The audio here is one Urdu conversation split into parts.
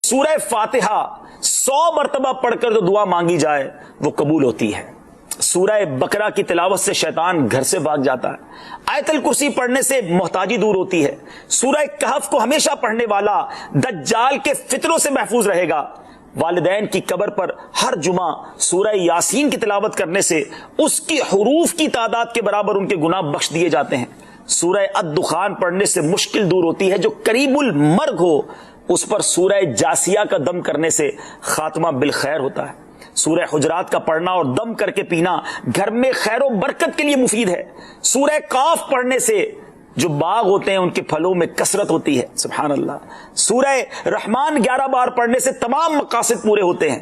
سورہ فاتحہ 100 مرتبہ پڑھ کر جو دعا مانگی جائے وہ قبول ہوتی ہے۔ سورہ بقرہ کی تلاوت سے شیطان گھر سے بھاگ جاتا ہے۔ آیت الکرسی پڑھنے سے محتاجی دور ہوتی ہے۔ سورہ کہف کو ہمیشہ پڑھنے والا دجال کے فتنوں سے محفوظ رہے گا۔ والدین کی قبر پر ہر جمعہ سورہ یاسین کی تلاوت کرنے سے اس کی حروف کی تعداد کے برابر ان کے گناہ بخش دیے جاتے ہیں۔ سورہ الدخان پڑھنے سے مشکل دور ہوتی ہے۔ جو قریب المرگ ہو اس پر سورہ جاسیہ کا دم کرنے سے خاتمہ بالخیر ہوتا ہے۔ سورہ حجرات کا پڑھنا اور دم کر کے پینا گھر میں خیر و برکت کے لیے مفید ہے۔ سورہ قاف پڑھنے سے جو باغ ہوتے ہیں ان کے پھلوں میں کثرت ہوتی ہے۔ سبحان اللہ۔ سورہ رحمان 11 بار پڑھنے سے تمام مقاصد پورے ہوتے ہیں۔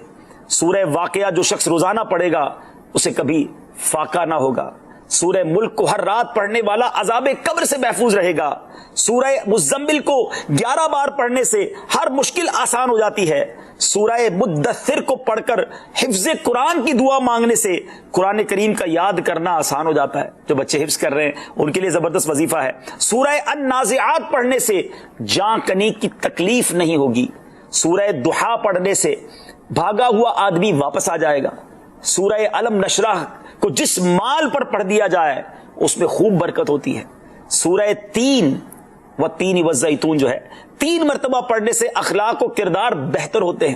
سورہ واقعہ جو شخص روزانہ پڑھے گا اسے کبھی فاقہ نہ ہوگا۔ سورہ ملک کو ہر رات پڑھنے والا عذاب قبر سے محفوظ رہے گا۔ سورہ مزمل کو 11 بار پڑھنے سے ہر مشکل آسان ہو جاتی ہے۔ سورہ مدثر کو پڑھ کر حفظ قرآن کی دعا مانگنے سے قرآن کریم کا یاد کرنا آسان ہو جاتا ہے۔ جو بچے حفظ کر رہے ہیں ان کے لیے زبردست وظیفہ ہے۔ سورہ النازعات پڑھنے سے جان کنی کی تکلیف نہیں ہوگی۔ سورہ دحا پڑھنے سے بھاگا ہوا آدمی واپس آ جائے گا۔ سورہ علم نشرح کو جس مال پر پڑھ دیا جائے اس میں خوب برکت ہوتی ہے۔ سورہ تین والزیتون جو ہے 3 مرتبہ پڑھنے سے اخلاق و کردار بہتر ہوتے ہیں۔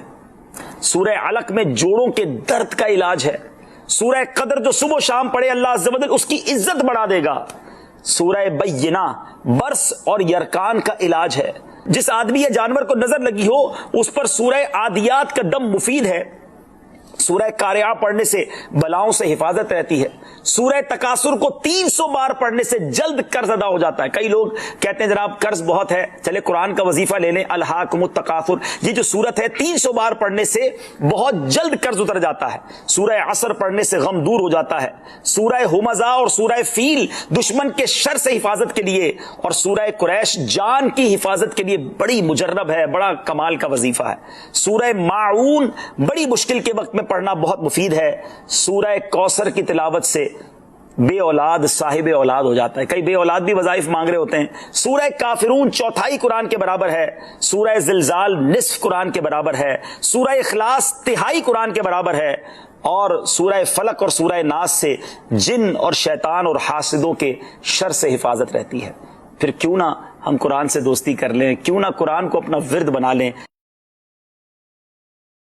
سورہ علق میں جوڑوں کے درد کا علاج ہے۔ سورہ قدر جو صبح و شام پڑھے اللہ عز و جل اس کی عزت بڑھا دے گا۔ سورہ بینہ برس اور یرکان کا علاج ہے۔ جس آدمی یا جانور کو نظر لگی ہو اس پر سورہ عادیات کا دم مفید ہے۔ سورہ قارعہ پڑھنے سے بلاؤں سے حفاظت رہتی ہے۔ سورہ تکاثر کو 300 بار پڑھنے سے جلد قرض ادا ہو جاتا ہے۔ کئی لوگ کہتے ہیں جناب قرض بہت ہے، چلے قرآن کا وظیفہ لے لیں، الہاکم التکاثر، یہ جو سورت ہے 300 بار پڑھنے سے بہت جلد قرض اتر جاتا ہے۔ سورہ عصر پڑھنے سے غم دور ہو جاتا ہے۔ سورہ ہمزہ اور سورہ فیل دشمن کے شر سے حفاظت کے لیے، اور سورہ قریش جان کی حفاظت کے لیے بڑی مجرب ہے، بڑا کمال کا وظیفہ ہے۔ سورہ ماعون بڑی مشکل کے وقت میں پڑھنا بہت مفید ہے۔ سورہ کوثر کی تلاوت سے بے اولاد صاحب اولاد ہو جاتا ہے۔ کئی بے اولاد بھی وظائف مانگ رہے ہوتے ہیں۔ سورہ کافرون چوتھائی قرآن کے برابر ہے۔ سورہ زلزال نصف قرآن کے برابر ہے۔ سورہ اخلاص تہائی قرآن کے برابر ہے۔ اور سورہ فلق اور سورہ ناس سے جن اور شیطان اور حاسدوں کے شر سے حفاظت رہتی ہے۔ پھر کیوں نہ ہم قرآن سے دوستی کر لیں، کیوں نہ قرآن کو اپنا ورد بنا لیں۔